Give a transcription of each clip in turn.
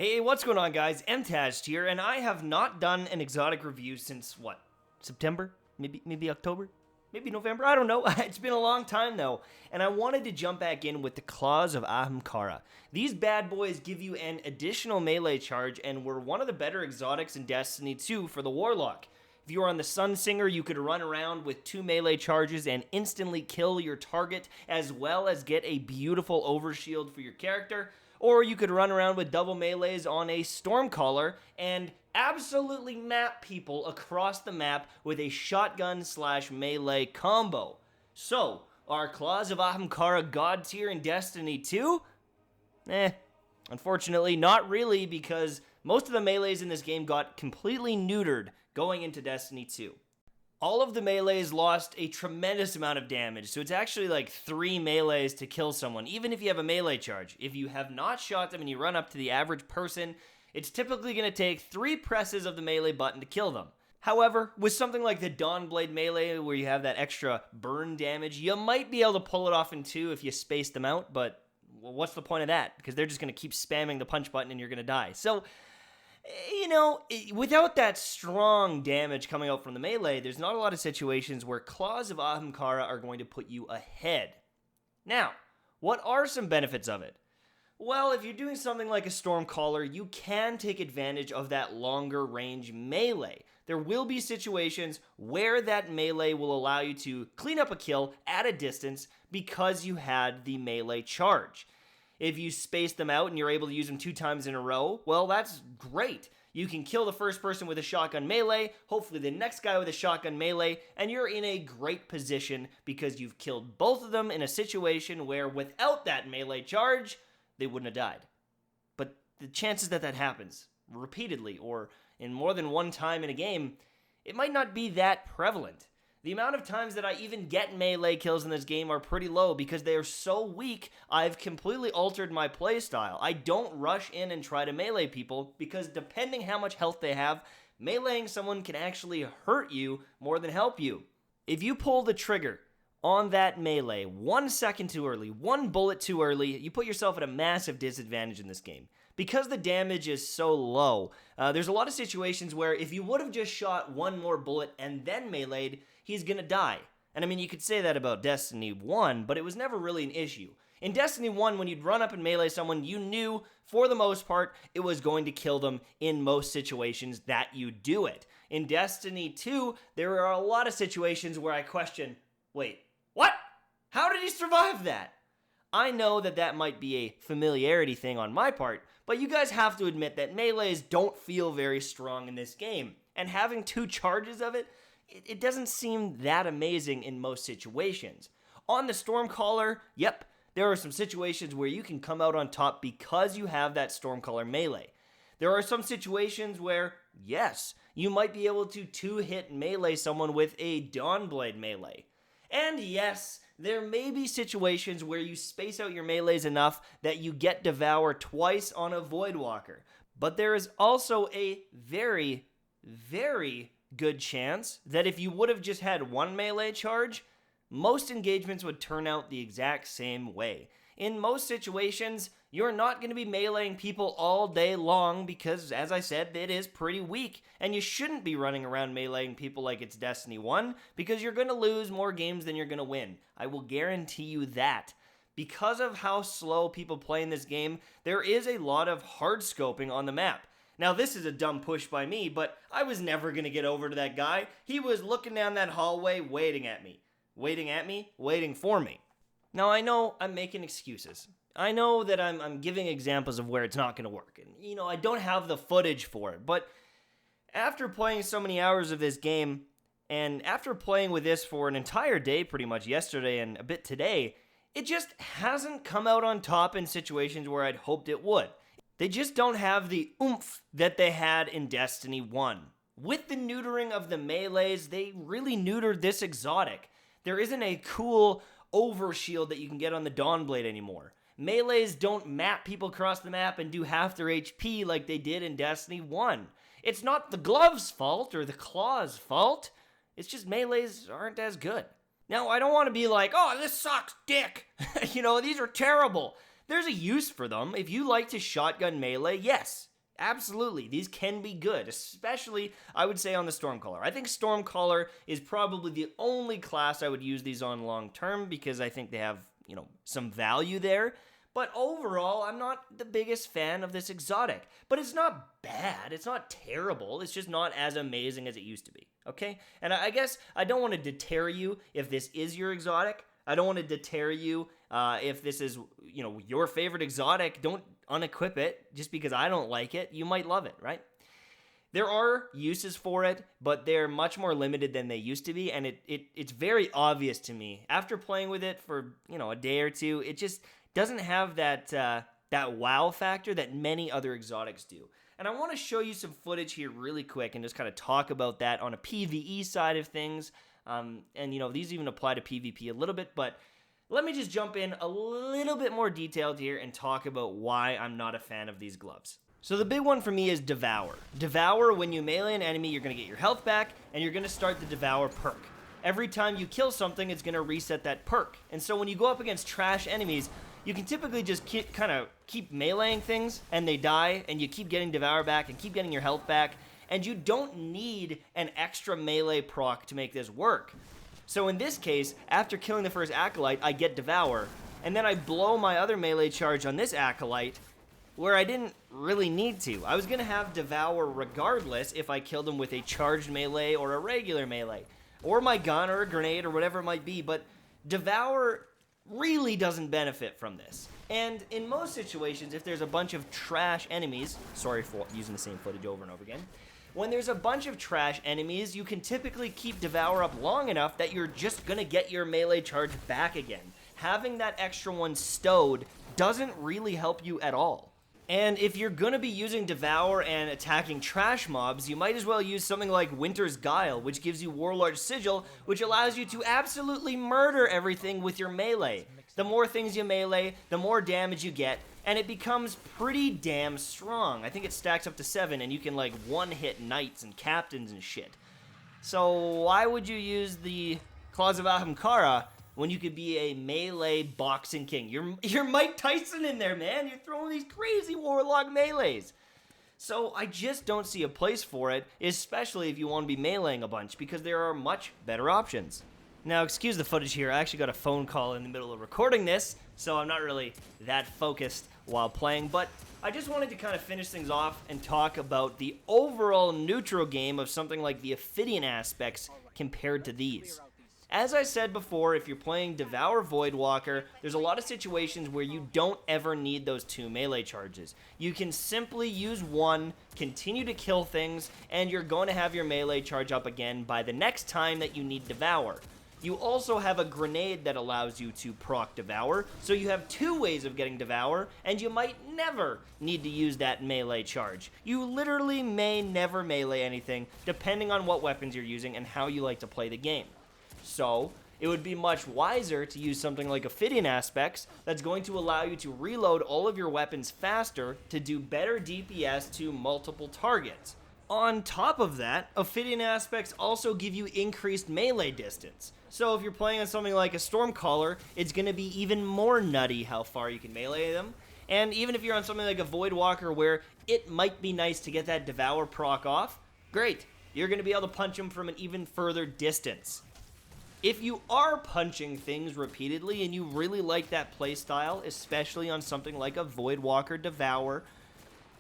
Hey, what's going on, guys? Mtashed here, and I have not done an exotic review since, September? Maybe October? Maybe November? I don't know. It's been a long time, though, and I wanted to jump back in with the Claws of Ahamkara. These bad boys give you an additional melee charge, and were one of the better exotics in Destiny 2 for the Warlock. If you were on the Sunsinger, you could run around with 2 melee charges and instantly kill your target, as well as get a beautiful overshield for your character. Or you could run around with double melees on a Stormcaller and absolutely map people across the map with a shotgun/melee combo. So, are Claws of Ahamkara god tier in Destiny 2? Unfortunately, not really, because most of the melees in this game got completely neutered going into Destiny 2. All of the melees lost a tremendous amount of damage, so it's actually like 3 melees to kill someone, even if you have a melee charge. If you have not shot them and you run up to the average person, it's typically going to take 3 presses of the melee button to kill them. However, with something like the Dawnblade melee, where you have that extra burn damage, you might be able to pull it off in 2 if you space them out, but what's the point of that? Because they're just going to keep spamming the punch button and you're going to die. So, without that strong damage coming out from the melee, there's not a lot of situations where Claws of Ahamkara are going to put you ahead. Now, what are some benefits of it? Well, if you're doing something like a Stormcaller, you can take advantage of that longer range melee. There will be situations where that melee will allow you to clean up a kill at a distance because you had the melee charge. If you space them out and you're able to use them 2 times in a row, well, that's great. You can kill the first person with a shotgun melee, hopefully the next guy with a shotgun melee, and you're in a great position because you've killed both of them in a situation where without that melee charge, they wouldn't have died. But the chances that happens repeatedly or in more than one time in a game, it might not be that prevalent. The amount of times that I even get melee kills in this game are pretty low because they are so weak, I've completely altered my playstyle. I don't rush in and try to melee people because depending how much health they have, meleeing someone can actually hurt you more than help you. If you pull the trigger on that melee 1 second too early, 1 bullet too early, you put yourself at a massive disadvantage in this game. Because the damage is so low, there's a lot of situations where if you would have just shot 1 more bullet and then meleeed, he's gonna die. And I mean, you could say that about Destiny 1, but it was never really an issue. In Destiny 1, when you'd run up and melee someone, you knew, for the most part, it was going to kill them in most situations that you do it. In Destiny 2, there are a lot of situations where I question, wait, what? How did he survive that? I know that might be a familiarity thing on my part, but you guys have to admit that melees don't feel very strong in this game. And having 2 charges of it doesn't seem that amazing in most situations. On the Stormcaller, yep, there are some situations where you can come out on top because you have that Stormcaller melee. There are some situations where, yes, you might be able to 2-hit melee someone with a Dawnblade melee. And yes, there may be situations where you space out your melees enough that you get Devour twice on a Voidwalker. But there is also a very, very good chance that if you would have just had 1 melee charge, most engagements would turn out the exact same way. In most situations, you're not going to be meleeing people all day long because, as I said, it is pretty weak, and you shouldn't be running around meleeing people like it's Destiny 1 because you're going to lose more games than you're going to win. I will guarantee you that. Because of how slow people play in this game, there is a lot of hard scoping on the map. Now, this is a dumb push by me, but I was never going to get over to that guy. He was looking down that hallway waiting at me. Waiting for me. Now, I know I'm making excuses. I know that I'm giving examples of where it's not going to work. And, I don't have the footage for it. But after playing so many hours of this game, and after playing with this for an entire day pretty much yesterday and a bit today, it just hasn't come out on top in situations where I'd hoped it would. They just don't have the oomph that they had in Destiny 1. With the neutering of the melees, they really neutered this exotic. There isn't a cool overshield that you can get on the Dawnblade anymore. Melees don't map people across the map and do half their HP like they did in Destiny 1. It's not the gloves' fault or the claws' fault. It's just melees aren't as good. Now, I don't want to be like, oh, this sucks dick. These are terrible. There's a use for them. If you like to shotgun melee, yes, Absolutely, these can be good, especially, I would say, on the Stormcaller. I think Stormcaller is probably the only class I would use these on long term because I think they have, some value there. But overall, I'm not the biggest fan of this exotic. But it's not bad, it's not terrible, it's just not as amazing as it used to be, okay? And I guess I don't want to deter you if this is your exotic. I don't want to deter you if this is, your favorite exotic. Don't unequip it just because I don't like it. You might love it, right? There are uses for it, but they're much more limited than they used to be, and it's very obvious to me. After playing with it for, a day or two, it just doesn't have that wow factor that many other exotics do. And I want to show you some footage here really quick and just kind of talk about that on a PvE side of things. And, these even apply to PvP a little bit, but let me just jump in a little bit more detailed here and talk about why I'm not a fan of these gloves. So the big one for me is Devour. Devour, when you melee an enemy, you're going to get your health back, and you're going to start the Devour perk. Every time you kill something, it's going to reset that perk. And so when you go up against trash enemies, you can typically just keep meleeing things, and they die, and you keep getting Devour back and keep getting your health back, and you don't need an extra melee proc to make this work. So in this case, after killing the first Acolyte, I get Devour, and then I blow my other melee charge on this Acolyte, where I didn't really need to. I was going to have Devour regardless if I killed him with a charged melee or a regular melee, or my gun or a grenade or whatever it might be, but Devour really doesn't benefit from this. And in most situations, if there's a bunch of trash enemies, sorry for using the same footage over and over again, when there's a bunch of trash enemies, you can typically keep Devour up long enough that you're just gonna get your melee charge back again. Having that extra one stowed doesn't really help you at all. And if you're gonna be using Devour and attacking trash mobs, you might as well use something like Winter's Guile, which gives you Warlord's Sigil, which allows you to absolutely murder everything with your melee. The more things you melee, the more damage you get, and it becomes pretty damn strong. I think it stacks up to 7, and you can one-hit knights and captains and shit. So why would you use the Claws of Ahamkara when you could be a melee boxing king? You're Mike Tyson in there, man. You're throwing these crazy warlock melees. So I just don't see a place for it, especially if you want to be meleeing a bunch, because there are much better options. Now, excuse the footage here. I actually got a phone call in the middle of recording this, so I'm not really that focused while playing, but I just wanted to kind of finish things off and talk about the overall neutral game of something like the Ophidian aspects compared to these. As I said before, if you're playing Devour Voidwalker, there's a lot of situations where you don't ever need those 2 melee charges. You can simply use one, continue to kill things, and you're going to have your melee charge up again by the next time that you need Devour. You also have a grenade that allows you to proc Devour, so you have 2 ways of getting Devour, and you might never need to use that melee charge. You literally may never melee anything, depending on what weapons you're using and how you like to play the game. So, it would be much wiser to use something like Ophidian Aspects that's going to allow you to reload all of your weapons faster to do better DPS to multiple targets. On top of that, Ophidian Aspects also give you increased melee distance. So if you're playing on something like a Stormcaller, it's going to be even more nutty how far you can melee them. And even if you're on something like a Voidwalker where it might be nice to get that Devour proc off, great, you're going to be able to punch them from an even further distance. If you are punching things repeatedly and you really like that playstyle, especially on something like a Voidwalker Devour,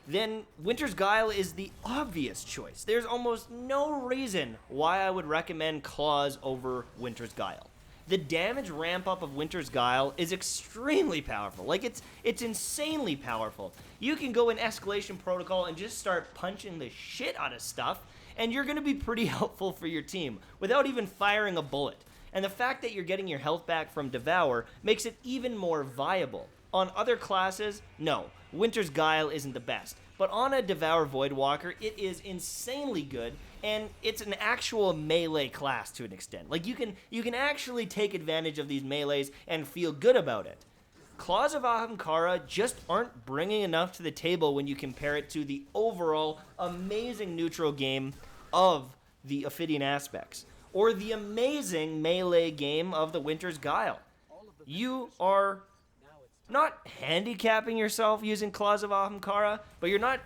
then Winter's Guile is the obvious choice. There's almost no reason why I would recommend Claws over Winter's Guile. The damage ramp up of Winter's Guile is extremely powerful. It's insanely powerful. You can go in Escalation Protocol and just start punching the shit out of stuff, and you're going to be pretty helpful for your team without even firing a bullet. And the fact that you're getting your health back from Devour makes it even more viable. On other classes, no, Winter's Guile isn't the best. But on a Devour Voidwalker, it is insanely good, and it's an actual melee class to an extent. You can actually take advantage of these melees and feel good about it. Claws of Ahamkara just aren't bringing enough to the table when you compare it to the overall amazing neutral game of the Ophidian Aspects, or the amazing melee game of the Winter's Guile. You are not handicapping yourself using Claws of Ahamkara, but you're not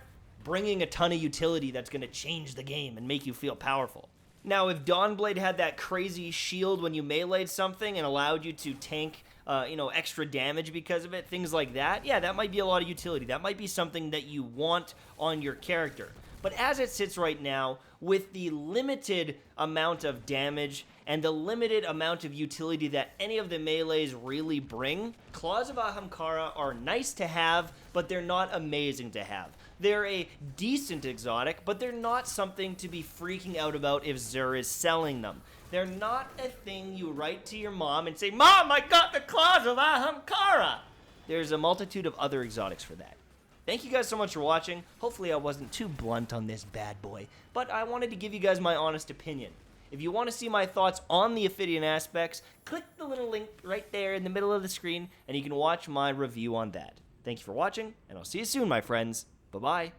bringing a ton of utility that's going to change the game and make you feel powerful. Now, if Dawnblade had that crazy shield when you meleeed something and allowed you to tank, extra damage because of it, things like that, yeah, that might be a lot of utility. That might be something that you want on your character. But as it sits right now, with the limited amount of damage and the limited amount of utility that any of the melees really bring, Claws of Ahamkara are nice to have, but they're not amazing to have. They're a decent exotic, but they're not something to be freaking out about if Xur is selling them. They're not a thing you write to your mom and say, "Mom, I got the Claws of Ahamkara!" There's a multitude of other exotics for that. Thank you guys so much for watching. Hopefully I wasn't too blunt on this bad boy, but I wanted to give you guys my honest opinion. If you want to see my thoughts on the Ophidian aspects, click the little link right there in the middle of the screen, and you can watch my review on that. Thank you for watching, and I'll see you soon, my friends. Bye-bye.